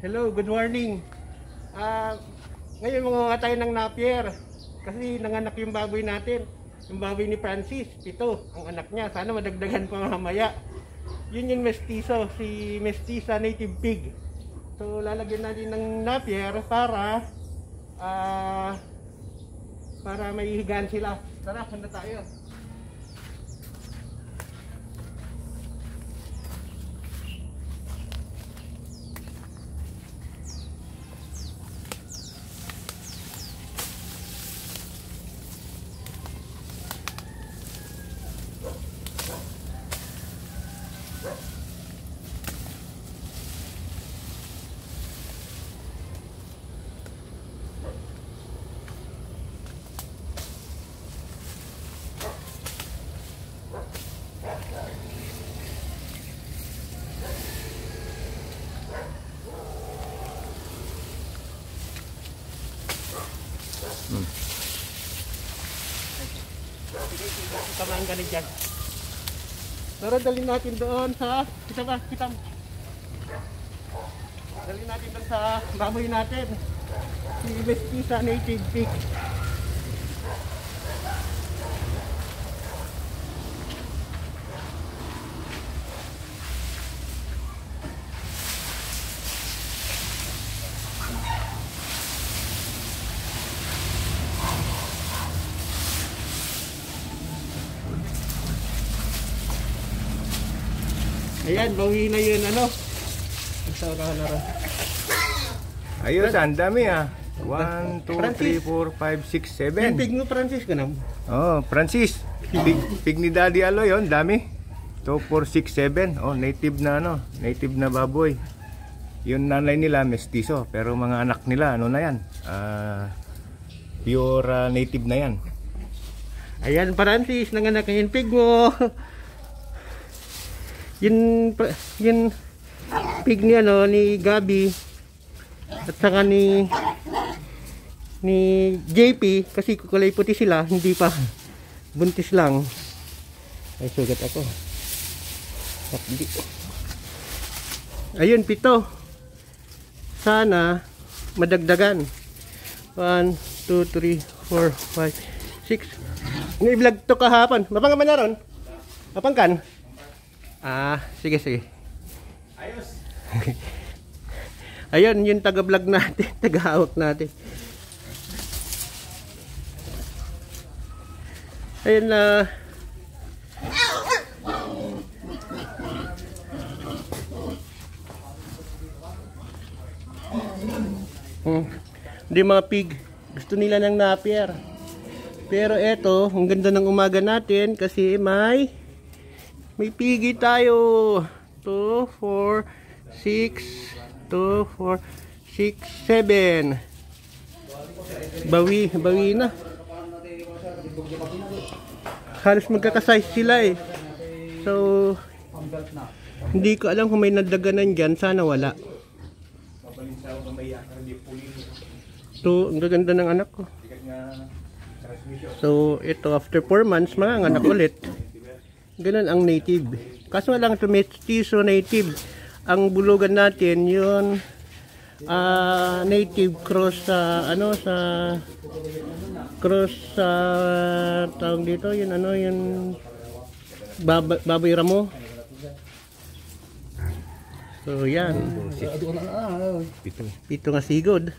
Hello, good morning. Ngayon mga tayo ng Napier kasi nanganak yung baboy natin. Yung baboy ni Francis, 7 ang anak niya. Sana madagdagan pa mamaya. Yun yung mestizo, si Mestiza Native Pig. So lalagyan natin ng Napier para may higaan sila. Tara, punta tayo. Tamaan ka na dyan. Pero dalhin natin doon sa kita. Dalhin natin doon sa baboy natin, si Mestiza Native Pig. Ayan, bawi na yun, ano? Ayos, ang dami ah. 1, 2, 3, 4, 5, 6, 7. Yung pig mo, Francis, ka na? Oh, Francis. Pig ni Daddy Aloy, yun, dami. 2, 4, 6, 7. Oh, native na baboy. Yung nanay nila, mestizo. Pero mga anak nila, ano na yan? Pure native na yan. Ayan, Francis, nanganak yung pig mo. Yun pig ni ni Gabi at saka ni JP, kasi kulay puti sila, hindi pa buntis lang. Ay, sugat ako. Ayun, 7. Sana madagdagan. 1, 2, 3, 4, 5, 6. Ni-vlog to kahapon. Mapang man na ron? Mapangkan? Sige. Ayos. Ayun, yung taga-vlog natin, taga-hawak natin. Ayun na. Hindi mga pig, gusto nila ng Napier. Pero eto, ang ganda ng umaga natin kasi may pigi tayo. 2, 4, 6, 2, 4, 6, 7. Bawi na. Halos magkakasize sila eh. So, hindi ko alam kung may nadaganan dyan. Sana wala. So, ang gaganda ng anak ko. So, ito after 4 months, mga anak ulit. Ganun ang native. Kaso lang ito Mestizo Native. Ang bulugan natin yun native cross sa tawag dito yun yun baboy ramo. So yan. 7 nga sigod.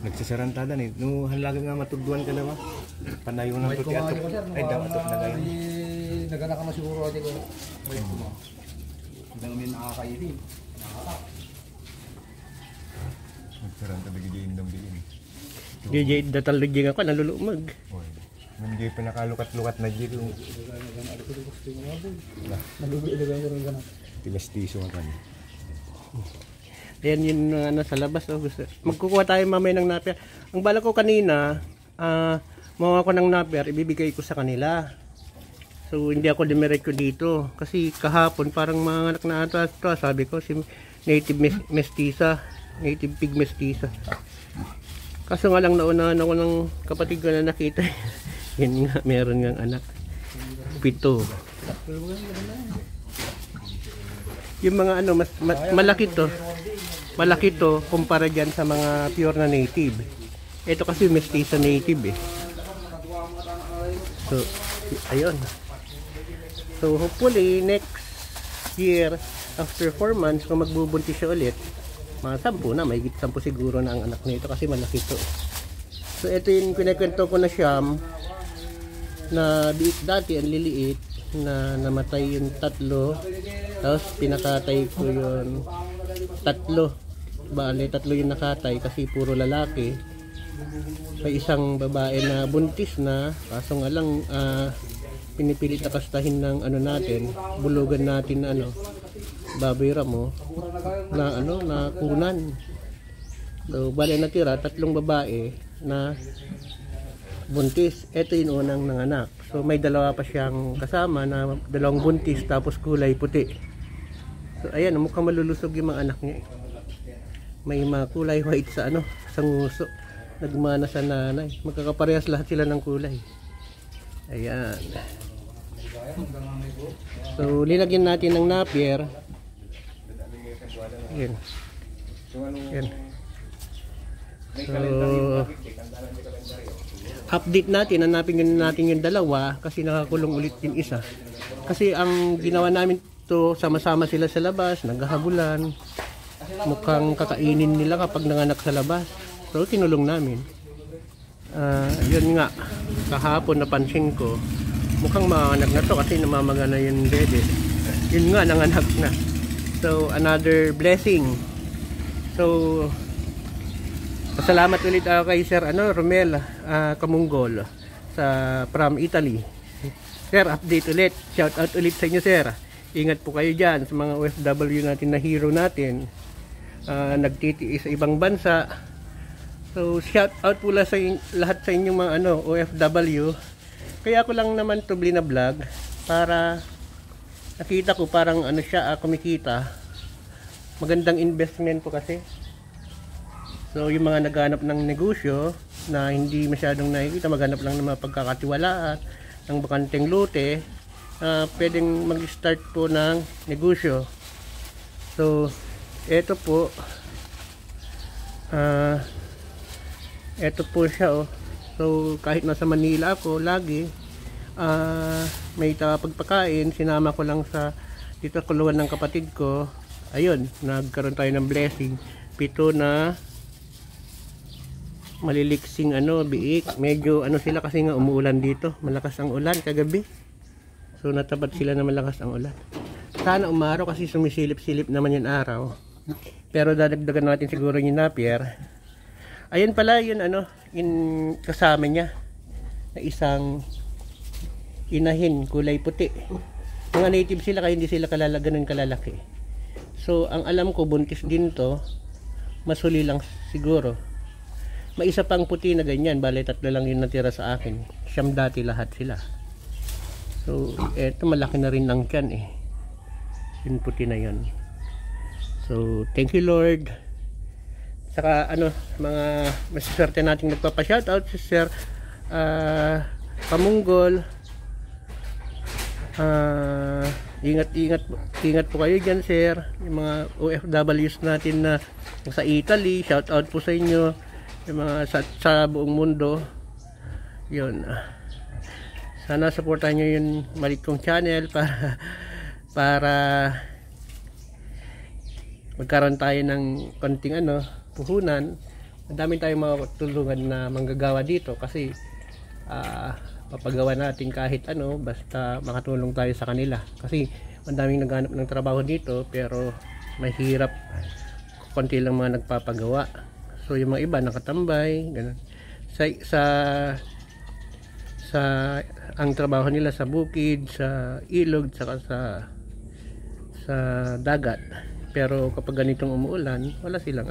Nagsasarantada ni. No, halaga nga matugduan ka na ba? Panayo ng puti ato. Ay, dapat na gayon. Nagana ka na siguro ate ko. Bayad ko mo. Hindi namin nakakaibig. Nagsarantada gidiin ng bilin. Gigi datalugin ako nalulumag. Hindi pa nakalukat-lukat na dito. Mestizo nga kanya. Ayan yun sa labas. Magkukuha tayo mamaya ng Napier. Ang bala ko kanina, mawa ko ng Napier, ibibigay ko sa kanila. So hindi ako dimiretso dito. Kasi kahapon parang mga anak na ata ito. Sabi ko si Native Mestiza, Native Pig Mestiza. Kaso nga lang naunahan ako ng kapatid ko na nakita. Yan nga, meron nga anak. 7. Yung mga mas malaki to. malaki to kumpara dyan sa mga pure na native. Ito kasi mestizo native eh. So, ayun. So, hopefully, next year, after 4 months, kung magbubuntis siya ulit, mga 10 na, may 10 siguro na ang anak nito kasi malaki to. So, ito yung kinikwento ko na siyam na biik dati, ang liliit, na namatay yung 3. Tapos, pinakatay ko yung 3. Bale, 3 yung nakatay kasi puro lalaki. May isang babae na buntis na, kaso nga lang, pinipilit na kastahin ng ano natin, bulugan natin na ano, baboy ramo, na ano, na kunan. So, bale natira, 3 babae na buntis. Ito yung unang nanganak. So, may 2 pa siyang kasama na 2 buntis tapos kulay puti. So, ayan, mukhang malulusog yung mga anak niya. May mga kulay white sa ano, sa nguso. Nagmana sa nanay. Magkakaparehas lahat sila ng kulay. Ayan. So, linagyan natin ng napier. Ayan. Ayan. So, update natin. Hanapin natin yung 2 kasi nakakulong ulit yung isa. Kasi ang ginawa namin to, sama-sama sila sa labas, naghahabulan. Mukhang kakainin nila kapag nanganak sa labas. So, kinulong namin. Yun nga, kahapon napansin ko, mukhang manganak na to kasi namamaga na yung dede. Yun nga, nanganak na. So, another blessing. So, pasalamat ulit ako kay Sir Romel Kamunggol from Italy. Sir, update ulit. Shout out ulit sa inyo, Sir. Ingat po kayo dyan sa mga OFW natin na hero natin. Nagtitiis sa ibang bansa. So, shout out po lahat sa inyong mga OFW. Kaya ako lang naman to blog para nakita ko parang siya kumikita. Magandang investment po kasi. So, yung mga naghanap ng negosyo na hindi masyadong nakikita, maghanap lang ng mga pagkakatiwalaan, ng bakanteng lote, pwedeng mag-start po ng negosyo. So, eto po, eto po siya So, kahit nasa Manila ako, lagi, may pagpakain, sinama ko lang sa dito kuluan ng kapatid ko. Ayun, nagkaroon tayo ng blessing. 7 na maliliksing biik. Medyo sila kasi nga umuulan dito. Malakas ang ulan kagabi. So, natapat sila na malakas ang ulan. Sana umaraw kasi sumisilip-silip naman yung araw. Pero dadagdagan natin siguro yung napier. Ayun pala yun yung kasama niya na isang inahin kulay puti. Mga native sila kaya hindi sila ganun kalalaki. So ang alam ko buntis din to, masuli lang siguro. May isa pang puti na ganyan, bale 3 lang yung natira sa akin. Siyam dati lahat sila. So eto malaki na rin ang tiyan yung puti na yun. So thank you Lord. Saka mga masiswerte nating nagpapa-shoutout si Sir Kamunggol. Ingat po kayo dyan, Sir. Yung mga OFWs natin na sa Italy, shoutout po sa inyo. Yung mga sa buong mundo. Yun. Sana supportahan nyo yung maliit kong channel para magkaroon tayo ng konting puhunan. Madami tayong matulungan na manggagawa dito kasi papagawa natin kahit basta makatulong tayo sa kanila kasi madaming naghanap ng trabaho dito pero mahirap, konti lang mga nagpapagawa. So yung mga iba nakatambay ganun. Sa ang trabaho nila sa bukid, sa ilog, saka sa dagat. Pero kapag ganitong umuulan, wala silang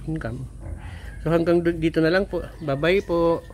income. So hanggang dito na lang po. Bye bye po.